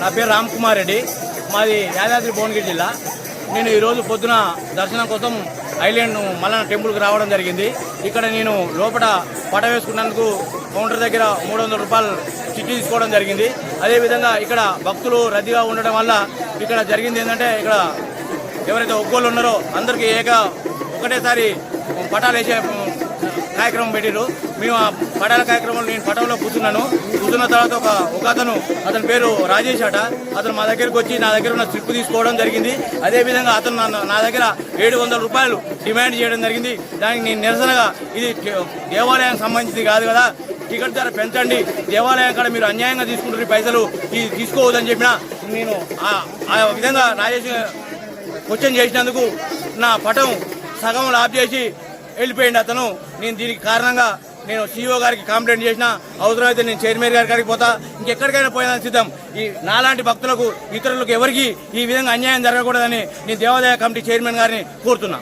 నా పేరు రామ్ కుమార్ రెడ్డి, మాది యాదాద్రి భువనగిరి జిల్లా. నేను ఈరోజు పొద్దున దర్శనం కోసం ఐలాండ్ మల్లన్న టెంపుల్కి రావడం జరిగింది. ఇక్కడ నేను లోపల పట వేసుకున్నందుకు కౌంటర్ దగ్గర 300 రూపాయలు చిట్టి తీసుకోవడం జరిగింది. అదేవిధంగా ఇక్కడ భక్తులు రద్దీగా ఉండడం వల్ల ఇక్కడ జరిగింది ఏంటంటే, ఇక్కడ ఎవరైతే ఒక్కోళ్ళు ఉన్నారో అందరికీ ఒకటేసారి పటాలు వేసే కార్యక్రమం పెట్టారు. మేము ఆ పటాల కార్యక్రమంలో నేను పటంలో కూర్చున్న తర్వాత ఒక అతని పేరు రాజేష్ అట. అతను మా దగ్గరకు వచ్చి నా దగ్గర ఉన్న స్లిప్ తీసుకోవడం జరిగింది. అదేవిధంగా అతను నా దగ్గర 700 రూపాయలు డిమాండ్ చేయడం జరిగింది. దానికి నేను నిరసనగా, ఇది దేవాలయానికి సంబంధించింది కాదు కదా, టికెట్ ధర పెంచండి, దేవాలయం కాడ మీరు అన్యాయంగా తీసుకుంటున్న పైసలు తీసుకోవద్దని చెప్పిన నేను ఆ విధంగా రాజేష్ క్వశ్చన్ చేసినందుకు నా పటం సగం ఆఫ్ చేసి వెళ్ళిపోయింది అతను. నేను దీనికి కారణంగా నేను CEO గారికి కంప్లైంట్ చేసిన, అవసరమైతే నేను చైర్మన్ గారి కాడికి పోతా, ఇంకెక్కడికైనా పోయినా సిద్ధం. ఈ నాలాంటి భక్తులకు, ఇతరులకు ఎవరికి ఈ విధంగా అన్యాయం జరగకూడదని నేను దేవాదాయ కమిటీ చైర్మన్ గారిని కోరుతున్నా.